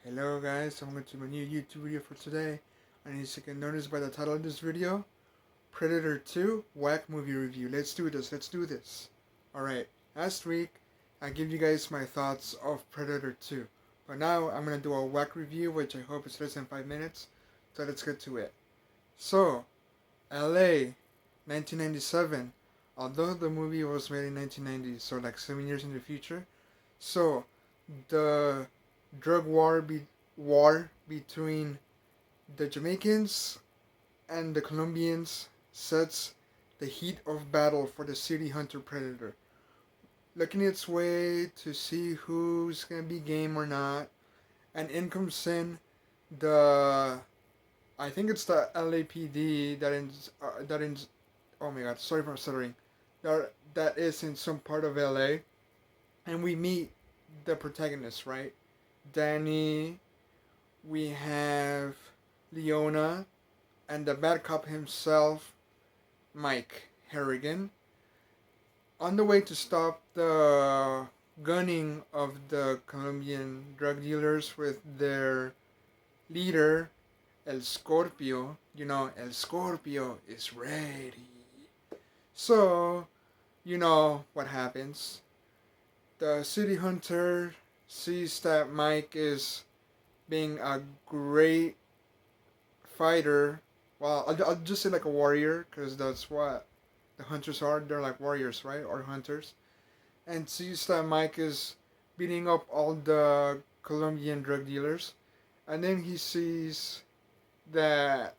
Hello guys, welcome to my new YouTube video for today. And as you can notice by the title of this video, Predator 2 Whack Movie Review. Let's do this. Alright, last week I gave you guys my thoughts of Predator 2. But now I'm going to do a whack review, which I hope is less than 5 minutes. So let's get to it. So, LA, 1997. Although the movie was made in 1990, so like 7 years in the future. So, the drug war between the Jamaicans and the Colombians sets the heat of battle for the city hunter predator, looking its way to see who's gonna be game or not. And in comes in the, I think it's the LAPD oh my god, sorry for stuttering, that is in some part of LA, and we meet the protagonist, right? Danny, we have Leona, and the bad cop himself, Mike Harrigan, on the way to stop the gunning of the Colombian drug dealers with their leader, El Scorpio. You know, El Scorpio is ready. So, you know what happens. The city hunter sees that Mike is being a great fighter. Well, I'll just say like a warrior, because that's what the hunters are. They're like warriors, right? Or hunters. And sees that Mike is beating up all the Colombian drug dealers. And then he sees that,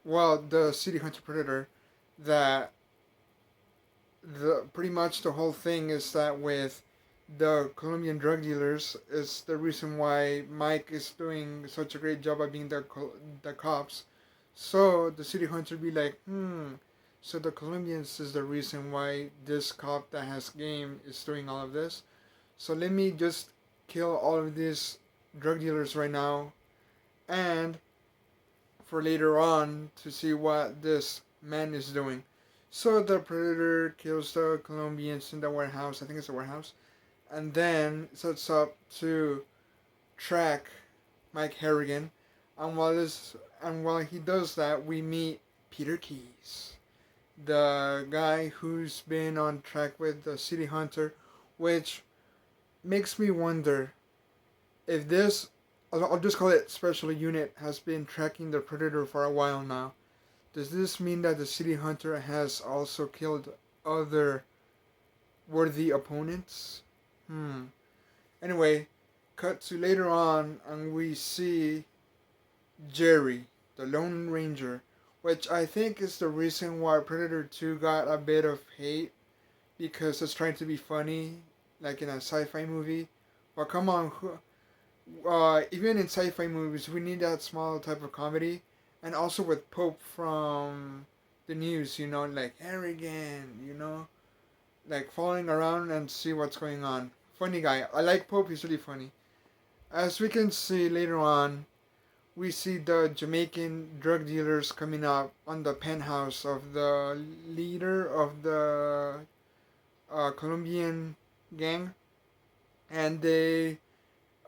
well, the city hunter predator, that the pretty much the whole thing is that with the Colombian drug dealers is the reason why Mike is doing such a great job at being the cops. So the city hunter be like, so the Colombians is the reason why this cop that has game is doing all of this. So let me just kill all of these drug dealers right now, and for later on to see what this man is doing. So the predator kills the Colombians in the warehouse. I think it's a warehouse. And then sets up to track Mike Harrigan. And while he does that, we meet Peter Keys, the guy who's been on track with the city hunter, which makes me wonder if this, I'll just call it special unit, has been tracking the predator for a while now. Does this mean that the city hunter has also killed other worthy opponents? Anyway, cut to later on, and we see Jerry, the Lone Ranger, which I think is the reason why Predator 2 got a bit of hate, because it's trying to be funny, like in a sci-fi movie. But come on, even in sci-fi movies, we need that small type of comedy. And also with Pope from the news, you know, like Harrigan, you know, like following around and see what's going on. Funny guy. I like Pope, he's really funny. As we can see later on, we see the Jamaican drug dealers coming up on the penthouse of the leader of the Colombian gang. And they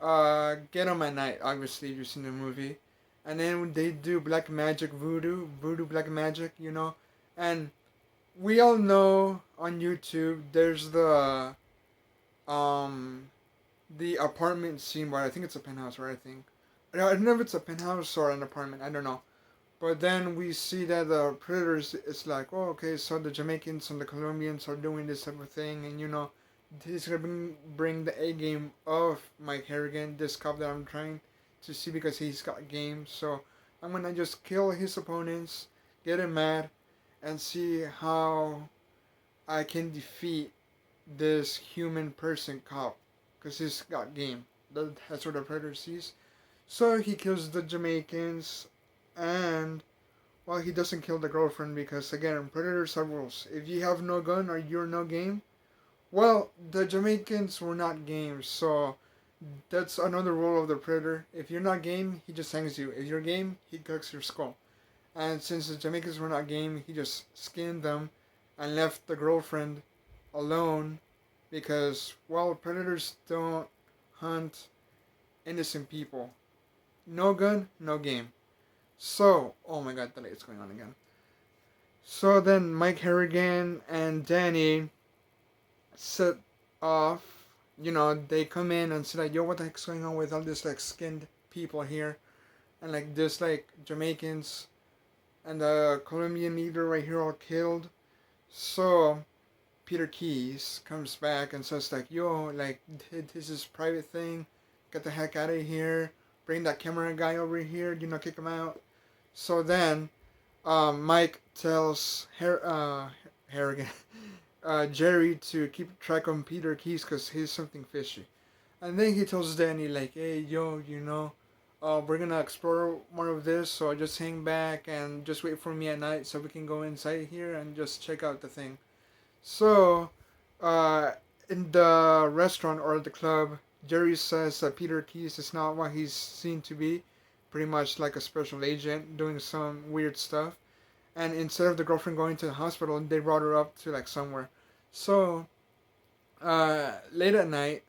get him at night, obviously, you've seen the movie. And then they do black magic, voodoo black magic, you know. And we all know on YouTube there's the apartment scene where I think it's a penthouse, right? I don't know if it's a penthouse or an apartment, I don't know. But then we see that the predators, it's like, oh, okay, so the Jamaicans and the Colombians are doing this type of thing, and you know, he's gonna bring the A game of Mike Harrigan, this cop that I'm trying to see because he's got game. So I'm gonna just kill his opponents, get him mad, and see how I can defeat this human person cop, because he's got game. That's what the predator sees. So he kills the Jamaicans, and well, he doesn't kill the girlfriend because again, predators have rules. If you have no gun or you're no game, well, the Jamaicans were not game, so that's another rule of the predator. If you're not game, he just hangs you. If you're game, he cuts your skull. And since the Jamaicans were not game, he just skinned them and left the girlfriend alone because, well, predators don't hunt innocent people. No gun, no game. So, oh my god, the light's going on again. So then Mike Harrigan and Danny set off. They come in and say like, yo, what the heck's going on with all this like skinned people here? And like this like Jamaicans and the Colombian leader right here all killed. So Peter Keys comes back and says like, yo, like this is private thing. Get the heck out of here. Bring that camera guy over here. Kick him out. So then Mike tells Harrigan, Jerry to keep track on Peter Keys because he's something fishy. And then he tells Danny like, hey, yo, we're gonna explore more of this, so just hang back and just wait for me at night so we can go inside here and just check out the thing. So, in the restaurant or the club, Jerry says that Peter Keys is not what he's seen to be, pretty much like a special agent doing some weird stuff. And instead of the girlfriend going to the hospital, they brought her up to like somewhere. So, late at night,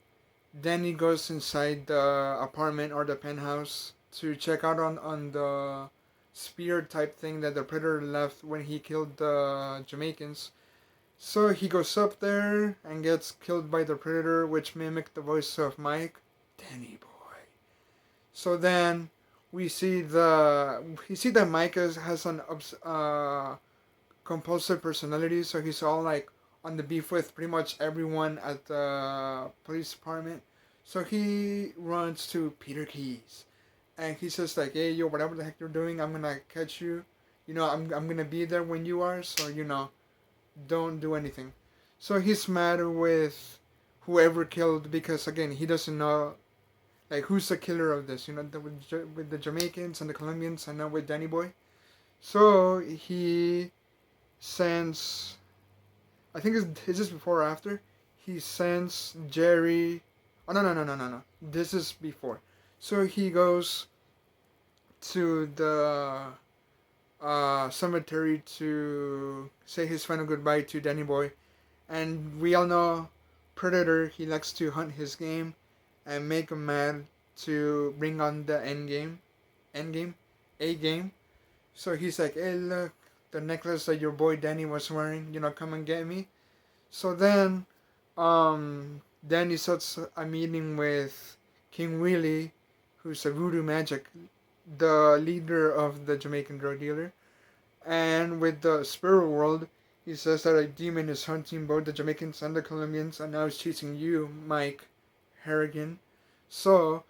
Danny goes inside the apartment or the penthouse to check out on the spear type thing that the predator left when he killed the Jamaicans. So he goes up there and gets killed by the predator, which mimicked the voice of Mike. Danny boy. So then we see that Mike has an compulsive personality, so he's all like on the beef with pretty much everyone at the police department. So he runs to Peter Keys, and he says like, "Hey, yo, whatever the heck you're doing, I'm gonna catch you. I'm gonna be there when you are. So don't do anything." So he's mad with whoever killed because again he doesn't know like who's the killer of this. With the Jamaicans and the Colombians, and not with Danny Boy. So he sends. I think is this before or after? He sends Jerry. Oh no. This is before. So he goes to the cemetery to say his final goodbye to Danny Boy, and we all know Predator. He likes to hunt his game and make him mad to bring on the A game. So he's like, "Hey, look, the necklace that your boy Danny was wearing. Come and get me." So then, Danny sets a meeting with King Willie, who's a voodoo magic, the leader of the Jamaican drug dealer. And with the spirit world, he says that a demon is hunting both the Jamaicans and the Colombians, and now is chasing you, Mike Harrigan. So,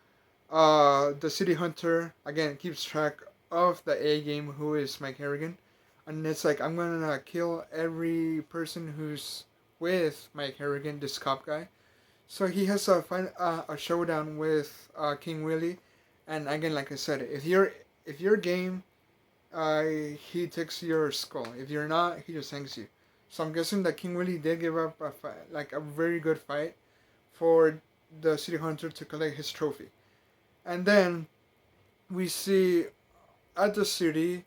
the city hunter, again, keeps track of the A game, who is Mike Harrigan. And it's like, I'm gonna kill every person who's with Mike Harrigan, this cop guy. So he has a showdown with King Willie, and again, like I said, if you're game, he takes your skull. If you're not, he just hangs you. So I'm guessing that King Willie did give up a fight, like a very good fight, for the city hunter to collect his trophy. And then we see at the city,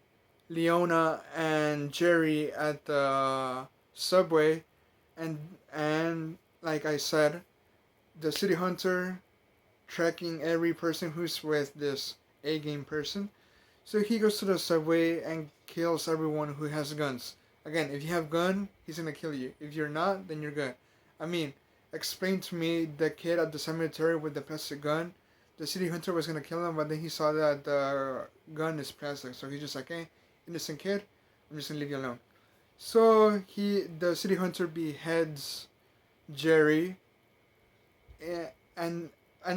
Leona and Jerry at the subway, and like I said, the city hunter tracking every person who's with this A game person. So he goes to the subway and kills everyone who has guns. Again, if you have gun, he's gonna kill you. If you're not, then you're good. I mean, explain to me the kid at the cemetery with the plastic gun. The city hunter was gonna kill him, but then he saw that the gun is plastic, so he's just like, "Hey, innocent kid, I'm just gonna leave you alone." So the city hunter beheads Jerry, and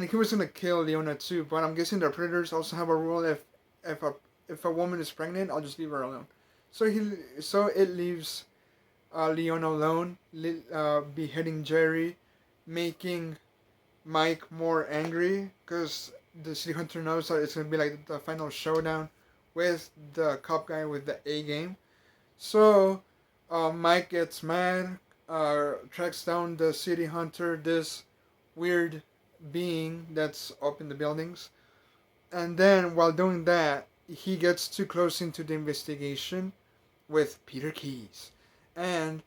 he was gonna kill Leona too. But I'm guessing the predators also have a rule: if a woman is pregnant, I'll just leave her alone. So it leaves Leona alone, beheading Jerry, making Mike more angry because the city hunter knows that it's gonna be like the final showdown with the cop guy with the A game. So Mike gets mad, tracks down the city hunter, this weird being that's up in the buildings, and then while doing that, he gets too close into the investigation with Peter Keys, and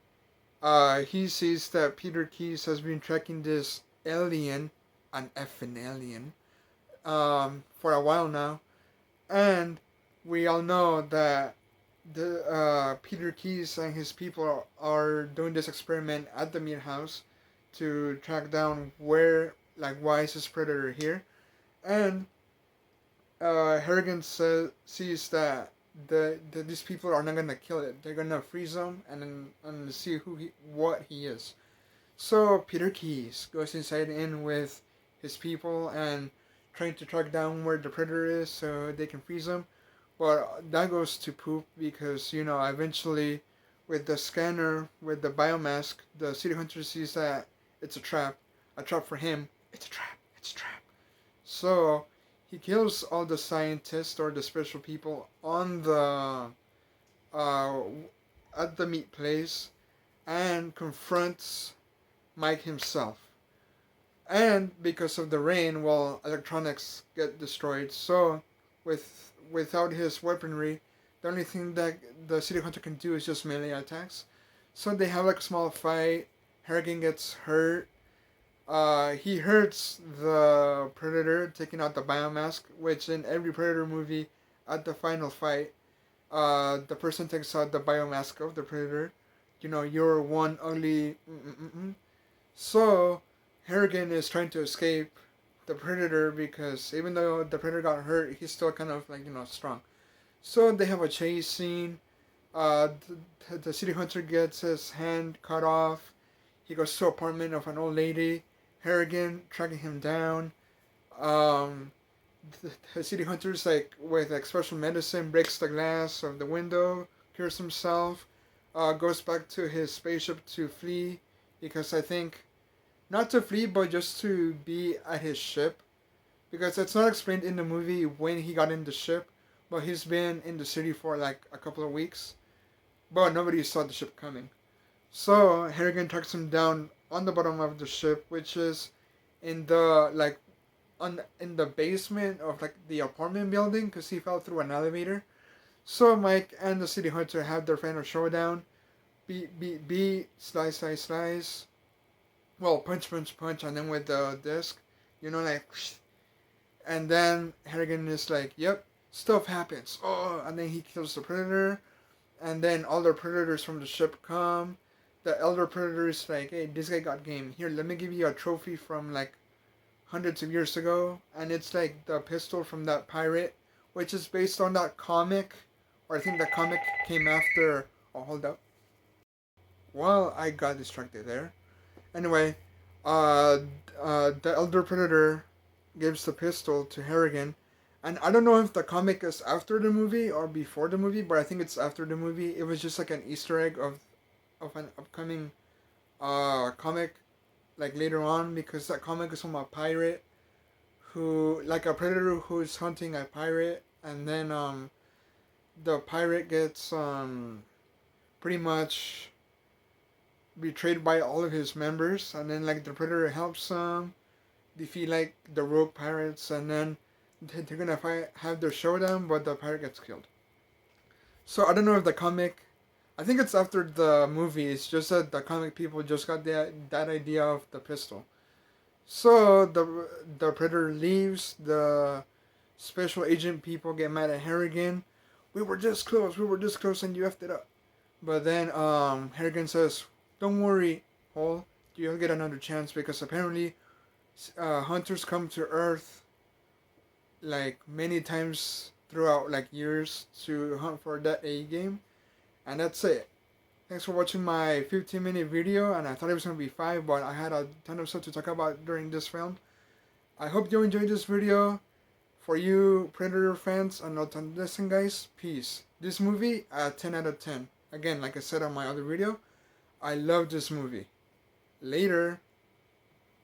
he sees that Peter Keys has been tracking this alien, an effing alien, for a while now, and we all know that the Peter Keyes and his people are doing this experiment at the meat house to track down why is this predator here, and Harrigan sees that these people are not gonna kill it. They're gonna freeze him and see what he is. So Peter Keyes goes inside in with his people and trying to track down where the predator is so they can freeze him. But that goes to poop because eventually, with the scanner with the biomask, the city hunter sees that it's a trap for him. It's a trap. It's a trap. So he kills all the scientists or the special people on the uh, at the meat place and confronts Mike himself. And because of the rain, well, electronics get destroyed. So without his weaponry, the only thing that the city hunter can do is just melee attacks. So they have like a small fight. Harrigan gets hurt. He hurts the predator, taking out the biomask, which in every predator movie, at the final fight, the person takes out the biomask of the predator. You're one ugly. So Harrigan is trying to escape the predator because even though the predator got hurt, he's still kind of strong. So they have a chase scene. The city hunter gets his hand cut off. He goes to an apartment of an old lady. Harrigan tracking him down. Um, the city hunter's with special medicine breaks the glass of the window, cures himself, goes back to his spaceship to flee because I think not to flee but just to be at his ship because it's not explained in the movie when he got in the ship, but he's been in the city for like a couple of weeks, but nobody saw the ship coming. So Harrigan tracks him down on the bottom of the ship, which is in the in the basement of the apartment building because he fell through an elevator. So Mike and the city hunter have their final showdown. Beat, beat, beat, slice, slice, slice. Well, punch, punch, punch, and then with the disc, and then Harrigan is like, "Yep, stuff happens." Oh, and then he kills the predator, and then all the predators from the ship come. The elder predator is like, "Hey, this guy got game. Here, let me give you a trophy from hundreds of years ago," and it's like the pistol from that pirate, which is based on that comic, or I think that comic came after. Oh, hold up. Well, I got distracted there. Anyway, the elder predator gives the pistol to Harrigan, and I don't know if the comic is after the movie or before the movie, but I think it's after the movie. It was just like an Easter egg of an upcoming comic later on because that comic is from a pirate a predator who's hunting a pirate, and then the pirate gets pretty much betrayed by all of his members, and then the predator helps him defeat the rogue pirates, and then they're gonna have their showdown, but the pirate gets killed. So I don't know if the comic, I think it's after the movie. It's just that the comic people just got that idea of the pistol. So the predator leaves. The special agent people get mad at Harrigan. We were this close. We were this close, and you effed it up. But then Harrigan says, "Don't worry, Hall. You'll get another chance because apparently hunters come to Earth many times throughout years to hunt for that A game." And that's it. Thanks for watching my 15-minute video, and I thought it was going to be 5, but I had a ton of stuff to talk about during this film. I hope you enjoyed this video. For you Predator fans, and not listen guys, peace. This movie, 10 out of 10. Again, like I said on my other video, I love this movie. Later.